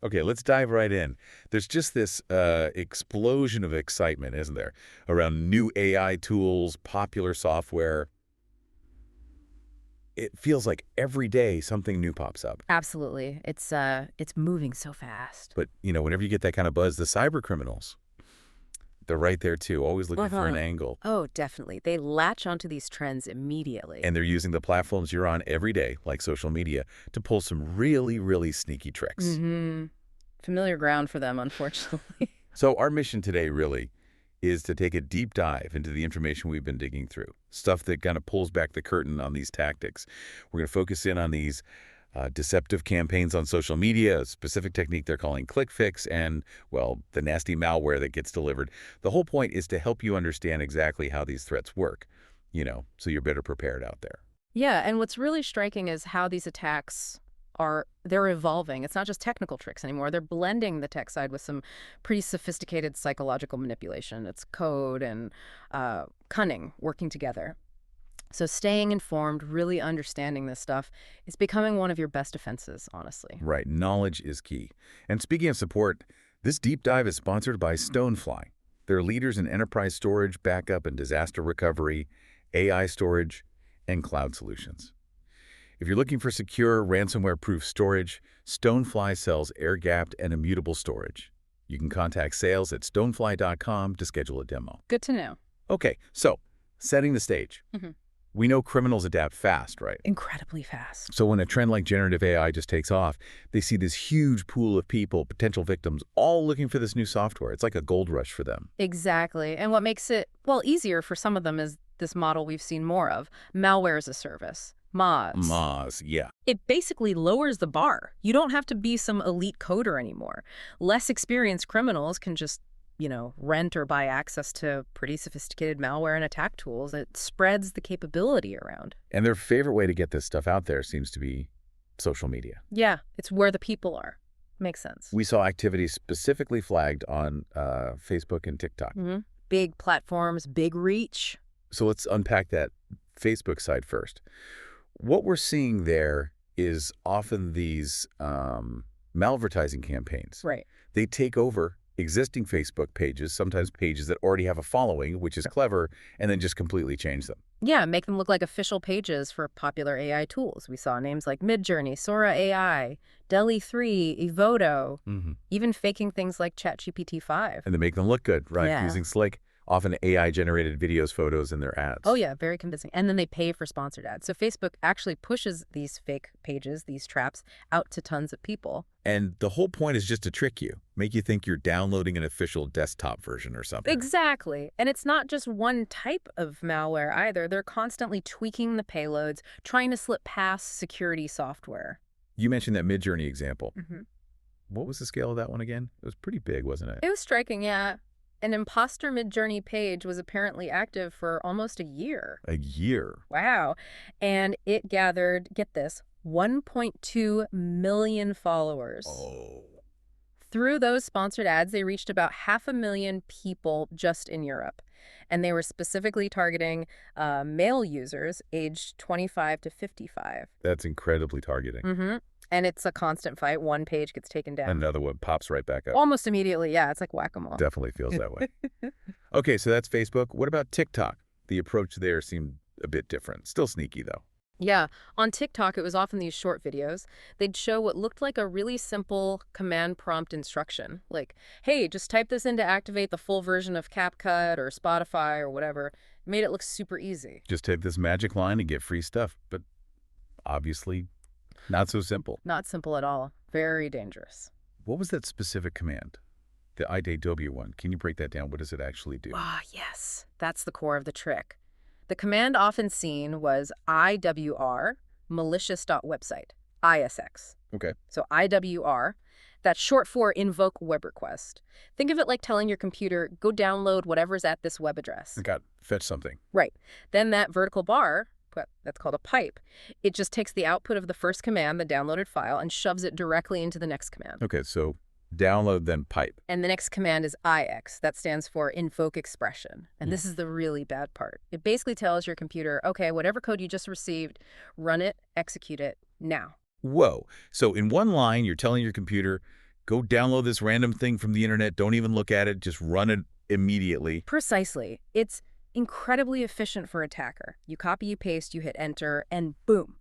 Okay, let's dive right in. There's just this explosion of excitement, isn't there, around new AI tools, popular software. It feels like every day something new pops up. Absolutely. It's moving so fast. But, whenever you get that kind of buzz, the cyber criminals, they're right there too, always looking for an angle. Oh, definitely. They latch onto these trends immediately. And they're using the platforms you're on every day, like social media, to pull some really, really sneaky tricks. Mm-hmm. Familiar ground for them, unfortunately. So our mission today really is to take a deep dive into the information we've been digging through, stuff that kind of pulls back the curtain on these tactics. We're going to focus in on these deceptive campaigns on social media, a specific technique they're calling ClickFix, and, well, the nasty malware that gets delivered. The whole point is to help you understand exactly how these threats work, so you're better prepared out there. Yeah, and what's really striking is how these attacks they're evolving. It's not just technical tricks anymore. They're blending the tech side with some pretty sophisticated psychological manipulation. It's code and cunning working together. So staying informed, really understanding this stuff is becoming one of your best defenses, honestly. Right. Knowledge is key. And speaking of support, this deep dive is sponsored by Stonefly. They're leaders in enterprise storage, backup, and disaster recovery, AI storage, and cloud solutions. If you're looking for secure, ransomware-proof storage, Stonefly sells air-gapped and immutable storage. You can contact sales at stonefly.com to schedule a demo. Good to know. Okay, so setting the stage. We know criminals adapt fast, right? Incredibly fast. So when a trend like generative AI just takes off, they see this huge pool of people, potential victims, all looking for this new software. It's like a gold rush for them. Exactly. And what makes it, well, easier for some of them is this model we've seen more of, Malware-as-a-Service. MaaS. MaaS, yeah. It basically lowers the bar. You don't have to be some elite coder anymore. Less experienced criminals can just, rent or buy access to pretty sophisticated malware and attack tools. It spreads the capability around. And their favorite way to get this stuff out there seems to be social media. Yeah, it's where the people are. Makes sense. We saw activity specifically flagged on Facebook and TikTok. Big platforms, big reach. So let's unpack that Facebook side first. What we're seeing there is often these malvertising campaigns. Right. They take over existing Facebook pages, sometimes pages that already have a following, which is clever, and then just completely change them. Yeah, make them look like official pages for popular AI tools. We saw names like Midjourney, Sora AI, Deli3, Evoto, even faking things like ChatGPT-5. And they make them look good, right? Yeah. Using slick, often AI-generated videos, photos in their ads. Oh, yeah, very convincing. And then they pay for sponsored ads. So Facebook actually pushes these fake pages, these traps, out to tons of people. And the whole point is just to trick you, make you think you're downloading an official desktop version or something. Exactly. And it's not just one type of malware either. They're constantly tweaking the payloads, trying to slip past security software. You mentioned that Midjourney example. What was the scale of that one again? It was pretty big, wasn't it? It was striking, yeah. An imposter Midjourney page was apparently active for almost a year. A year? Wow. And it gathered, get this, 1.2 million followers. Oh. Through those sponsored ads, they reached about 500,000 people just in Europe. And they were specifically targeting male users aged 25 to 55. That's incredibly targeting. And it's a constant fight. One page gets taken down. Another one pops right back up. Almost immediately, yeah. It's like whack-a-mole. Definitely feels that way. Okay, so that's Facebook. What about TikTok? The approach there seemed a bit different. Still sneaky, though. Yeah. On TikTok, it was often these short videos. They'd show what looked like a really simple command prompt instruction. Like, hey, just type this in to activate the full version of CapCut or Spotify or whatever. It made it look super easy. Just take this magic line and get free stuff. But obviously, not so simple. Not simple at all. Very dangerous. What was that specific command? The IDW one. Can you break that down? What does it actually do? Ah, yes. That's the core of the trick. The command often seen was IWR, malicious.website, ISX. Okay. So IWR, that's short for invoke web request. Think of it like telling your computer, go download whatever's at this web address. Got fetch something. Right. Then that vertical bar, that's called a pipe, it just takes the output of the first command, the downloaded file, and shoves it directly into the next command. Okay, so download, then pipe. And the next command is IX. That stands for invoke expression. And this is the really bad part. It basically tells your computer, okay, whatever code you just received, run it, execute it now. Whoa. So in one line, you're telling your computer, Go download this random thing from the internet. Don't even look at it. Just run it immediately. Precisely. It's incredibly efficient for an attacker. You copy, you paste, you hit enter, and boom,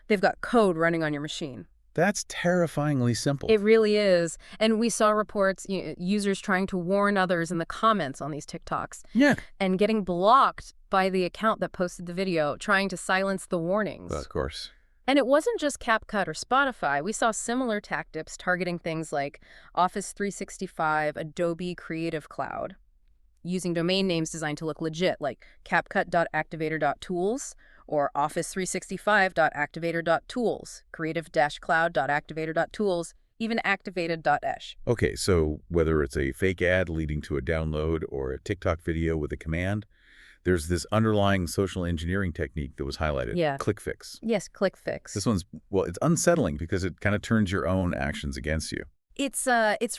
they've got code running on your machine. That's terrifyingly simple. It really is. And we saw reports, users trying to warn others in the comments on these TikToks. Yeah. And getting blocked by the account that posted the video, trying to silence the warnings. Of course. And it wasn't just CapCut or Spotify. We saw similar tactics targeting things like Office 365, Adobe Creative Cloud, using domain names designed to look legit, like capcut.activator.tools or office365.activator.tools, creative-cloud.activator.tools, even activated.esh. Okay, so whether it's a fake ad leading to a download or a TikTok video with a command, there's this underlying social engineering technique that was highlighted. Yeah. ClickFix. Yes, ClickFix. This one's, well, it's unsettling because it kind of turns your own actions against you. It's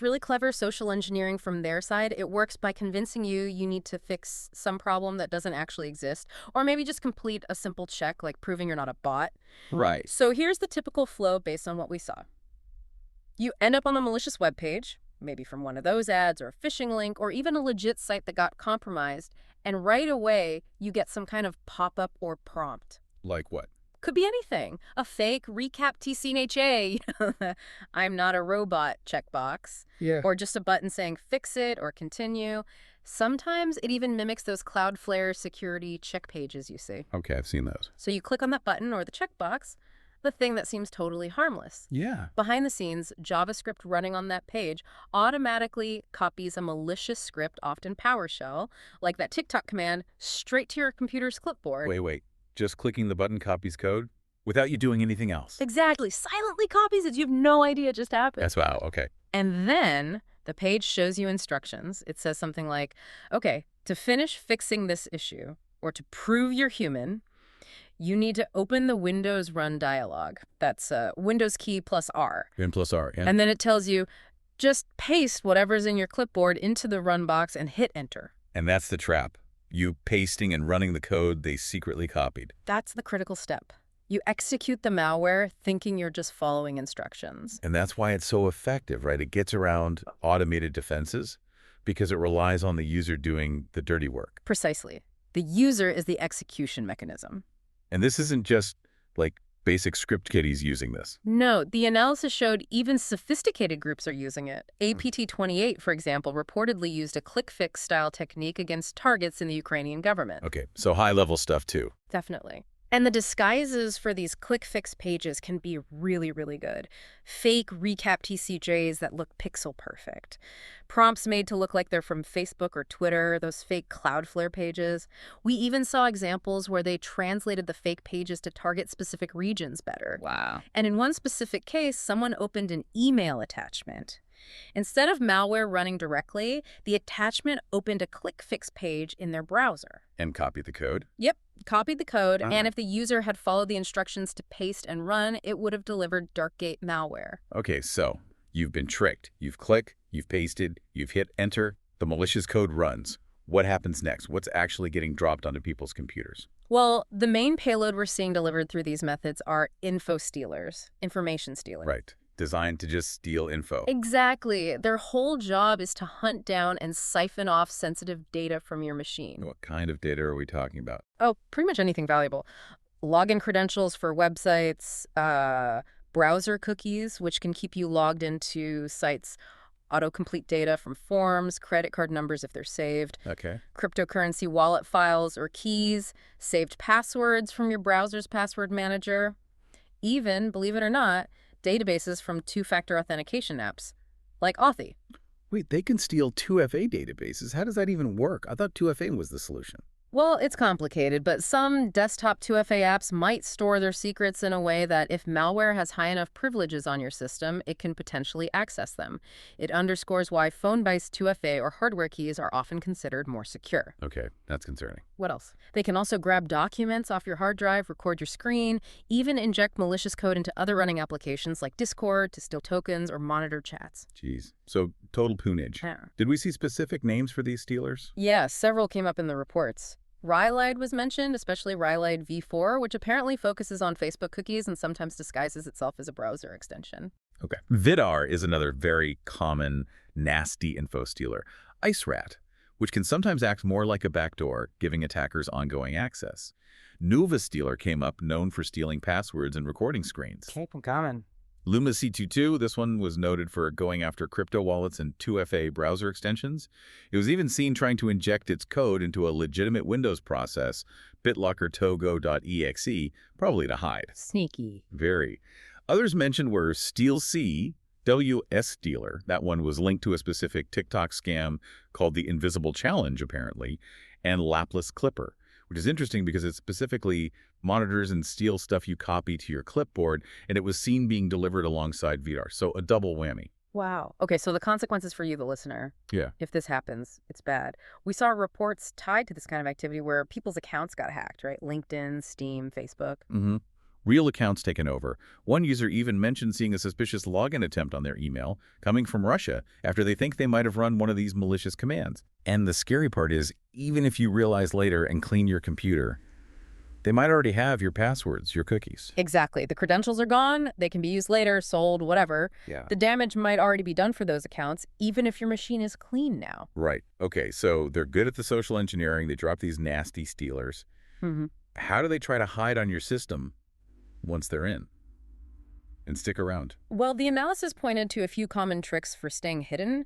really clever social engineering from their side. It works by convincing you need to fix some problem that doesn't actually exist, or maybe just complete a simple check like proving you're not a bot. Right. So here's the typical flow based on what we saw. You end up on a malicious web page, maybe from one of those ads or a phishing link or even a legit site that got compromised, and right away you get some kind of pop-up or prompt. Like what? Could be anything. A fake recap TCNHA, I'm not a robot checkbox. Yeah. Or just a button saying fix it or continue. Sometimes it even mimics those Cloudflare security check pages you see. Okay, I've seen those. So you click on that button or the checkbox, the thing that seems totally harmless. Yeah. Behind the scenes, JavaScript running on that page automatically copies a malicious script, often PowerShell, like that TikTok command, straight to your computer's clipboard. Wait. Just clicking the button copies code without you doing anything else? Exactly. Silently copies it. You have no idea it just happened. That's wow. Okay. And then the page shows you instructions. It says something like, okay, to finish fixing this issue or to prove you're human, you need to open the Windows Run dialog. That's Windows key plus R. N plus R. Yeah. And then it tells you, just paste whatever's in your clipboard into the run box and hit enter. And that's the trap. You pasting and running the code they secretly copied. That's the critical step. You execute the malware thinking you're just following instructions. And that's why it's so effective, right? It gets around automated defenses because it relies on the user doing the dirty work. Precisely. The user is the execution mechanism. And this isn't just like basic script kiddies using this. No, the analysis showed even sophisticated groups are using it. APT28, for example, reportedly used a ClickFix-style technique against targets in the Ukrainian government. Okay, so high-level stuff too. Definitely. And the disguises for these ClickFix pages can be really, really good. Fake recap TCJs that look pixel perfect. Prompts made to look like they're from Facebook or Twitter, those fake Cloudflare pages. We even saw examples where they translated the fake pages to target specific regions better. Wow. And in one specific case, someone opened an email attachment. Instead of malware running directly, the attachment opened a ClickFix page in their browser. And copy the code? Yep, copied the code, and if the user had followed the instructions to paste and run, it would have delivered Darkgate malware. Okay, so you've been tricked. You've clicked, you've pasted, you've hit enter, the malicious code runs. What happens next? What's actually getting dropped onto people's computers? Well, the main payload we're seeing delivered through these methods are Infostealers, information stealing. Right. Designed to just steal info. Exactly. Their whole job is to hunt down and siphon off sensitive data from your machine. What kind of data are we talking about? Oh, pretty much anything valuable. Login credentials for websites, browser cookies, which can keep you logged into sites, autocomplete data from forms, credit card numbers if they're saved, Okay. cryptocurrency wallet files or keys, saved passwords from your browser's password manager, even, believe it or not, databases from two-factor authentication apps, like Authy. Wait, they can steal 2FA databases. How does that even work? I thought 2FA was the solution. Well, it's complicated, but some desktop 2FA apps might store their secrets in a way that if malware has high enough privileges on your system, it can potentially access them. It underscores why phone-based 2FA or hardware keys are often considered more secure. Okay, that's concerning. What else? They can also grab documents off your hard drive, record your screen, even inject malicious code into other running applications like Discord to steal tokens or monitor chats. Jeez. So total poonage. Yeah. Did we see specific names for these stealers? Yeah, several came up in the reports. Rylide was mentioned, especially Rylide v4, which apparently focuses on Facebook cookies and sometimes disguises itself as a browser extension. Okay. Vidar is another very common, nasty info stealer. IceRAT, which can sometimes act more like a backdoor, giving attackers ongoing access. Stealer came up, known for stealing passwords and recording screens. Keep them coming. Luma C22, this one was noted for going after crypto wallets and 2FA browser extensions. It was even seen trying to inject its code into a legitimate Windows process, BitLocker Togo.exe, probably to hide. Sneaky. Very. Others mentioned were Stealc, WS Dealer. That one was linked to a specific TikTok scam called the Invisible Challenge, apparently, and Lapless Clipper, which is interesting because it specifically monitors and steals stuff you copy to your clipboard, and it was seen being delivered alongside Vidar. So a double whammy. Wow. Okay, so the consequences for you, the listener, Yeah. if this happens, it's bad. We saw reports tied to this kind of activity where people's accounts got hacked, right? LinkedIn, Steam, Facebook. Mm-hmm. Real accounts taken over. One user even mentioned seeing a suspicious login attempt on their email coming from Russia after they think they might have run one of these malicious commands. And the scary part is, even if you realize later and clean your computer, they might already have your passwords, your cookies. Exactly. The credentials are gone. They can be used later, sold, whatever. Yeah. The damage might already be done for those accounts, even if your machine is clean now. Right. Okay, so they're good at the social engineering. They drop these nasty stealers. Mm-hmm. How do they try to hide on your system once they're in and stick around? Well, the analysis pointed to a few common tricks for staying hidden.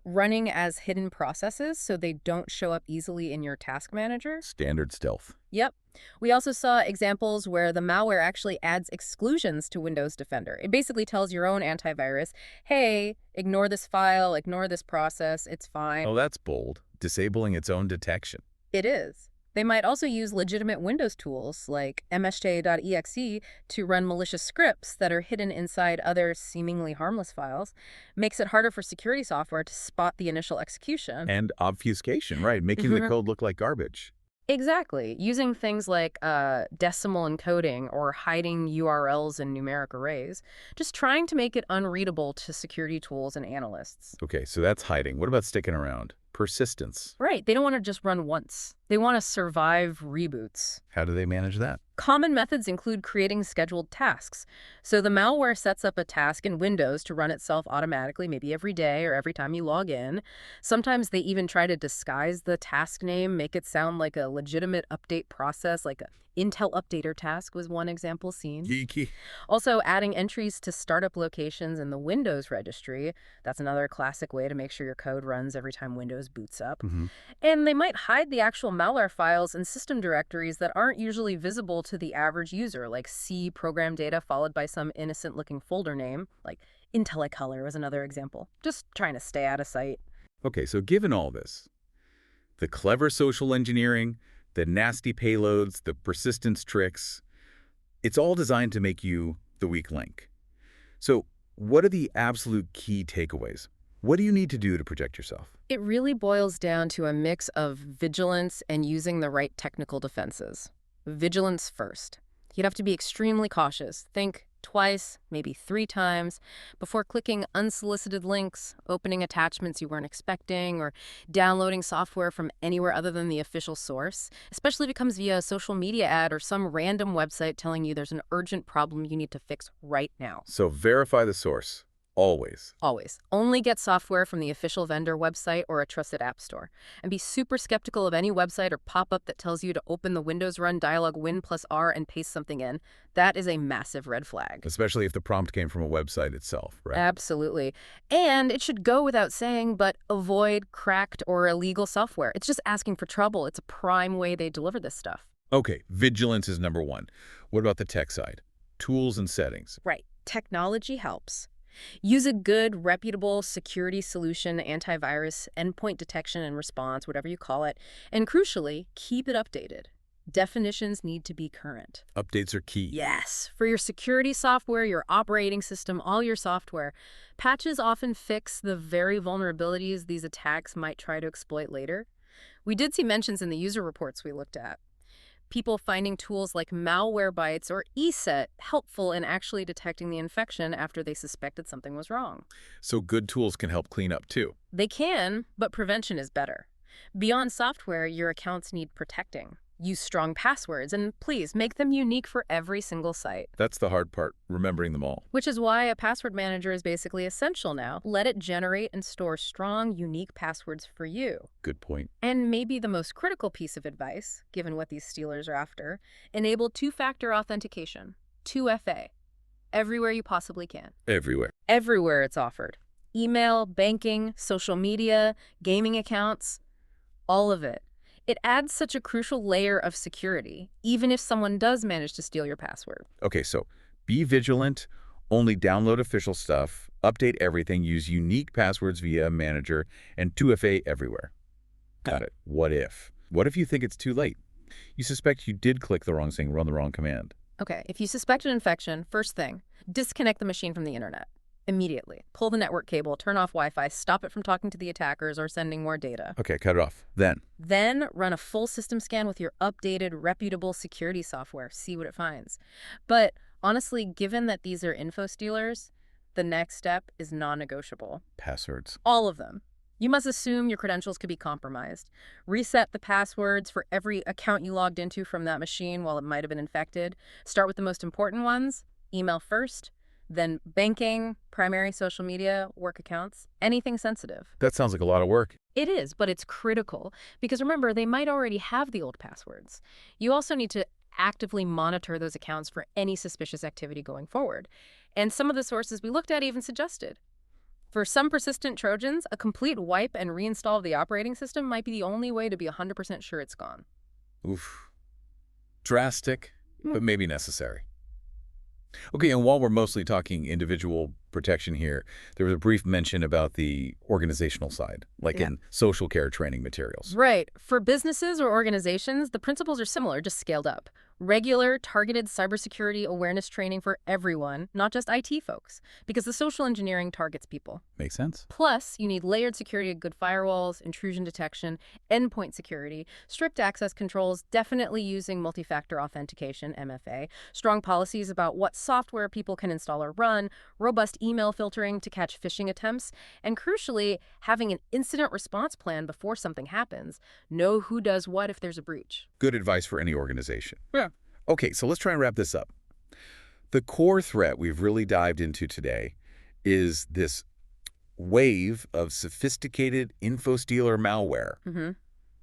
Running as hidden processes so they don't show up easily in your task manager. Standard stealth. Yep. We also saw examples where the malware actually adds exclusions to Windows Defender. It basically tells your own antivirus, hey, ignore this file, ignore this process, it's fine. Oh, that's bold. Disabling its own detection. It is. They might also use legitimate Windows tools like mshta.exe to run malicious scripts that are hidden inside other seemingly harmless files. Makes it harder for security software to spot the initial execution. And obfuscation, right, making the code look like garbage. Exactly. Using things like decimal encoding or hiding URLs in numeric arrays. Just trying to make it unreadable to security tools and analysts. Okay, so that's hiding. What about sticking around? Persistence. Right. They don't want to just run once. They want to survive reboots. How do they manage that? Common methods include creating scheduled tasks. So the malware sets up a task in Windows to run itself automatically, maybe every day or every time you log in. Sometimes they even try to disguise the task name, make it sound like a legitimate update process, like a Intel updater task was one example seen. Geeky. Also, adding entries to startup locations in the Windows registry. That's another classic way to make sure your code runs every time Windows boots up. And they might hide the actual malware files in system directories that aren't usually visible to the average user, like C program data followed by some innocent-looking folder name, like IntelliColor was another example. Just trying to stay out of sight. Okay, so given all this, the clever social engineering, the nasty payloads, the persistence tricks, it's all designed to make you the weak link. So what are the absolute key takeaways? What do you need to do to protect yourself? It really boils down to a mix of vigilance and using the right technical defenses. Vigilance first. You'd have to be extremely cautious. Think twice, maybe 3 times, before clicking unsolicited links, opening attachments you weren't expecting, or downloading software from anywhere other than the official source, especially if it comes via a social media ad or some random website telling you there's an urgent problem you need to fix right now. So verify the source. Always. Always. Only get software from the official vendor website or a trusted app store. And be super skeptical of any website or pop-up that tells you to open the Windows Run dialog Win+R and paste something in. That is a massive red flag. Especially if the prompt came from a website itself, right? Absolutely. And it should go without saying, but avoid cracked or illegal software. It's just asking for trouble. It's a prime way they deliver this stuff. Okay, vigilance is number 1. What about the tech side? Tools and settings. Right. Technology helps. Use a good, reputable security solution, antivirus, endpoint detection and response, whatever you call it. And crucially, keep it updated. Definitions need to be current. Updates are key. Yes. For your security software, your operating system, all your software, patches often fix the very vulnerabilities these attacks might try to exploit later. We did see mentions in the user reports we looked at. People finding tools like Malwarebytes or ESET helpful in actually detecting the infection after they suspected something was wrong. So good tools can help clean up too. They can, but prevention is better. Beyond software, your accounts need protecting. Use strong passwords, and please make them unique for every single site. That's the hard part, remembering them all. Which is why a password manager is basically essential now. Let it generate and store strong, unique passwords for you. Good point. And maybe the most critical piece of advice, given what these stealers are after, enable two-factor authentication, 2FA, everywhere you possibly can. Everywhere. Everywhere it's offered. Email, banking, social media, gaming accounts, all of it. It adds such a crucial layer of security, even if someone does manage to steal your password. Okay, so be vigilant, only download official stuff, update everything, use unique passwords via a manager, and 2FA everywhere. Got it. What if? What if you think it's too late? You suspect you did click the wrong thing, run the wrong command. Okay, if you suspect an infection, first thing, disconnect the machine from the internet. Immediately. Pull the network cable, turn off Wi-Fi, stop it from talking to the attackers or sending more data. Okay, cut it off. Then run a full system scan with your updated, reputable security software. See what it finds. But honestly, given that these are Infostealers, the next step is non-negotiable. passwords. All of them. You must assume your credentials could be compromised. Reset the passwords for every account you logged into from that machine while it might have been infected. Start with the most important ones. Email first. Then banking, primary social media, work accounts, anything sensitive. That sounds like a lot of work. It is, but it's critical because remember, they might already have the old passwords. You also need to actively monitor those accounts for any suspicious activity going forward. And some of the sources we looked at even suggested. For some persistent Trojans, a complete wipe and reinstall of the operating system might be the only way to be 100% sure it's gone. Oof. Drastic, but maybe necessary. Okay, and while we're mostly talking individual protection here, there was a brief mention about the organizational side, like in social care training materials. Right. For businesses or organizations, the principles are similar, just scaled up. Regular, targeted cybersecurity awareness training for everyone, not just IT folks, because the social engineering targets people. Makes sense. Plus, you need layered security, good firewalls, intrusion detection, endpoint security, strict access controls, definitely using multi-factor authentication, MFA, strong policies about what software people can install or run, robust email filtering to catch phishing attempts, and crucially, having an incident response plan before something happens. Know who does what if there's a breach. Good advice for any organization. Yeah. Okay, so let's try and wrap this up. The core threat we've really dived into today is this wave of sophisticated Infostealer malware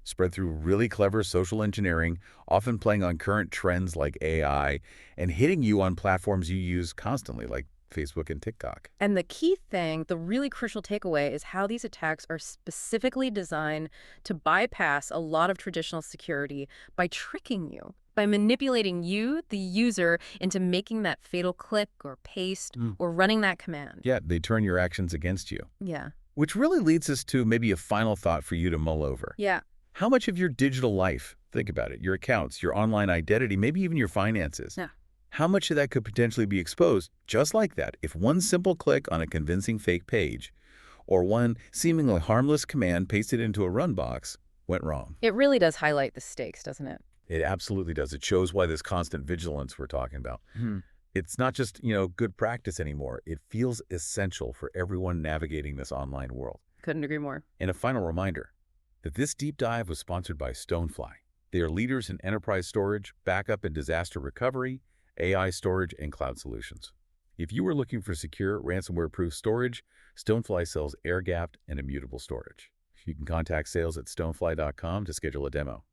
spread through really clever social engineering, often playing on current trends like AI, and hitting you on platforms you use constantly, like Facebook and TikTok. And the key thing, the really crucial takeaway, is how these attacks are specifically designed to bypass a lot of traditional security by tricking you, by manipulating you, the user, into making that fatal click or paste or running that command. Yeah, they turn your actions against you. Yeah. Which really leads us to maybe a final thought for you to mull over. Yeah. How much of your digital life, think about it, your accounts, your online identity, maybe even your finances, Yeah. how much of that could potentially be exposed just like that if one simple click on a convincing fake page or one seemingly harmless command pasted into a run box went wrong? It really does highlight the stakes, doesn't it? It absolutely does. It shows why this constant vigilance we're talking about. It's not just, good practice anymore. It feels essential for everyone navigating this online world. Couldn't agree more. And a final reminder that this deep dive was sponsored by Stonefly. They are leaders in enterprise storage, backup and disaster recovery, AI storage, and cloud solutions. If you are looking for secure, ransomware-proof storage, Stonefly sells air-gapped and immutable storage. You can contact sales@stonefly.com to schedule a demo.